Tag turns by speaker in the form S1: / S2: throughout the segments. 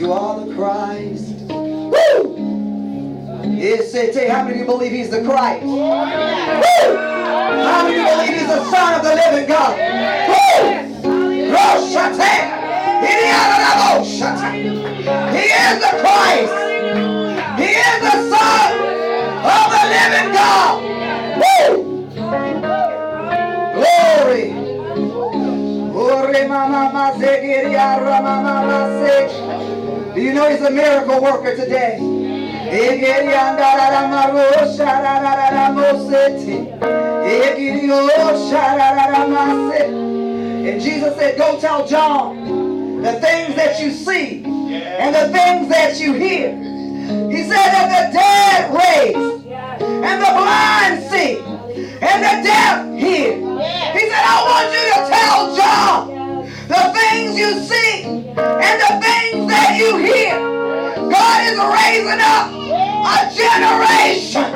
S1: You are the Christ. Woo! How many of you believe he's the Christ? Woo! How many of you believe he's the Son of the living God? Woo! He is the Christ. He is the Son of the living God. Woo! Glory. Do you know he's a miracle worker today? And Jesus said, go tell John the things that you see and the things that you hear. He said that the dead raised and the blind see and the deaf hear. He said, I want you to tell John the things you see and the things that you hear. God is raising up a generation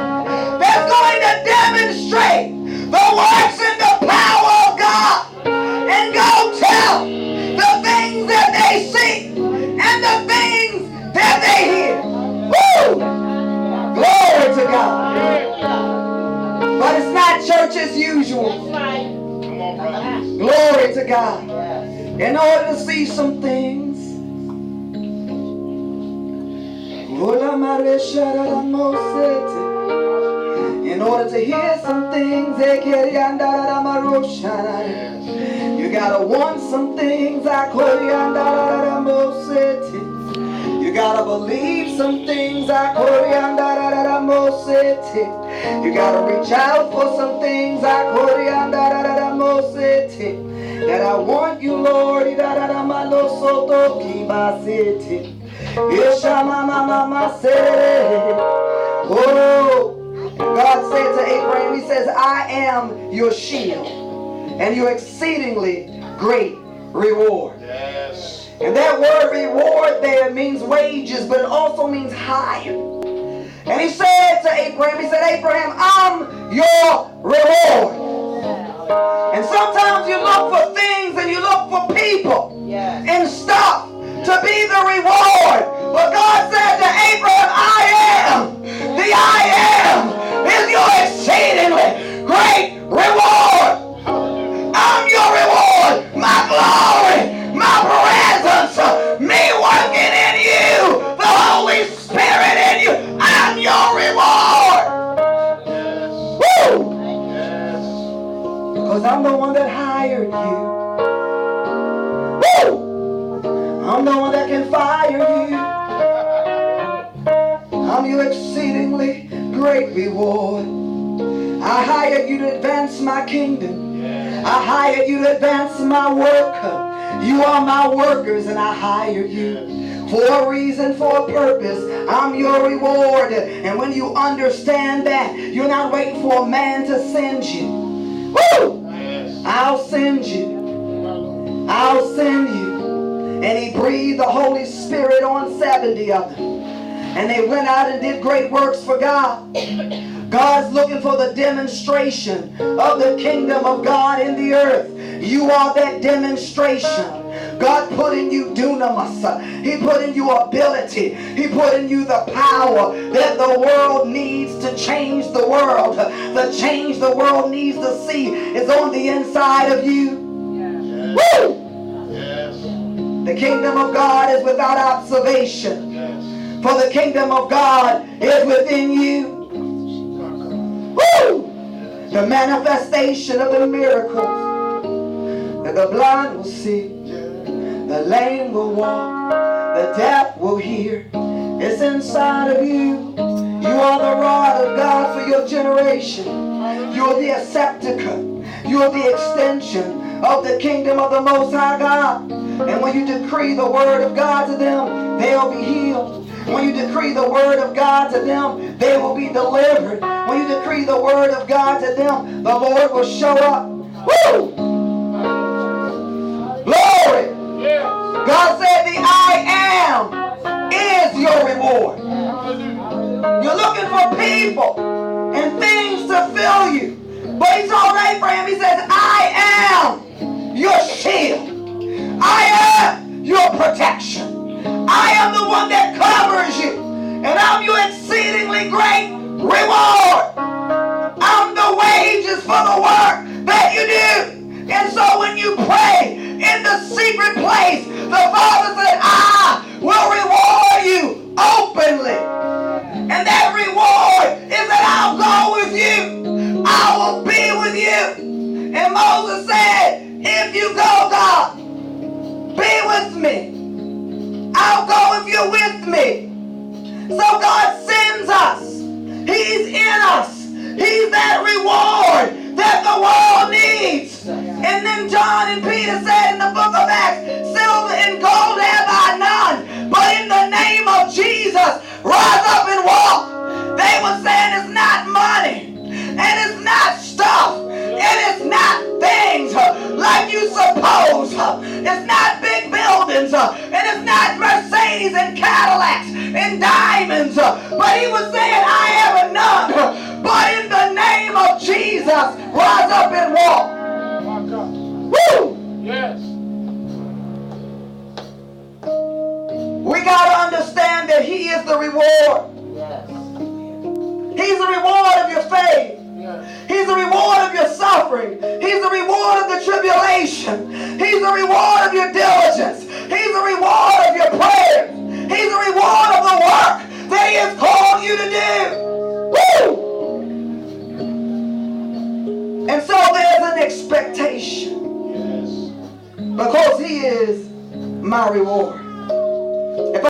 S1: that's going to demonstrate the works and the power of God. And go tell the things that they see and the things that they hear. Woo! Glory to God. But it's not church as usual.
S2: Come on, brother.
S1: Glory to God. In order to see some things, in order to hear some things, you gotta want some things. You gotta believe some things. You gotta reach out for some things. That I want you, Lord. Oh, God said to Abraham, he says, I am your shield and your exceedingly great reward.
S2: Yes.
S1: And that word reward there means wages, but it also means hire. And he said to Abraham, he said, Abraham, I'm your reward. And sometimes you look for things and you look for people and stuff to be the reward. But God said to Abraham, I am. The I am is your exceedingly great reward. I'm your reward. My glory, my presence, me working in you, the Holy Spirit in you. I'm your reward. Woo! Because I'm the one that hired you. Woo! I'm the one that can fire you. I'm your exceedingly great reward. I hired you to advance my kingdom. I hired you to advance my work. You are my workers and I hired you for a reason, for a purpose. I'm your reward. And when you understand that, you're not waiting for a man to send you. Woo! I'll send you. I'll send you. And he breathed the Holy Spirit on 70 of them. And they went out and did great works for God. God's looking for the demonstration of the kingdom of God in the earth. You are that demonstration. God put in you dunamis. He put in you ability. He put in you the power that the world needs to change the world. The change the world needs to see is on the inside of you. Yes. Woo! Yes. The kingdom of God is without observation. Yes. For the kingdom of God is within you. Woo! The manifestation of the miracles. That the blind will see, the lame will walk, the deaf will hear. It's inside of you. You are the rod of God for your generation. You're the acceptor. You're the extension of the kingdom of the Most High God. And when you decree the word of God to them, they'll be healed. When you decree the word of God to them, they will be delivered. When you decree the word of God to them, the Lord will show up. Woo! Glory! God said the I am is your reward. You're looking for people and things to fill you. But he told Abraham, he says, I am your shield. I am your protection. I am the exceedingly great reward. I'm the wages for the work that you do. And so when you pray in the secret place, the Father said, I will reward you openly. And that reward is that I'll go with you. I will be with you. And Moses said, if you go, God, be with me. I'll go if you're with me. So God sends us. He's in us. He's that reward that the world needs. And then John and Peter said in the book of Acts, silver and gold have I none, but in the name of Jesus, rise up and walk. They were saying it's not money, and it's not stuff, and it's not things like you suppose. It's not big buildings, and it's not Mercedes and Cadillacs and diamonds. But he was saying, I have none, but in the name of Jesus, rise up and walk. Woo!
S2: Yes.
S1: We got to understand that he is the reward.
S3: Yes.
S1: He's the reward of your faith.
S2: Yes.
S1: He's the reward of your suffering. He's the reward of the tribulation. He's the reward of your diligence. He's the reward of your prayers. He's the reward of the work that he has called you to do. Woo! And so there's an expectation.
S2: Yes.
S1: Because he is my reward.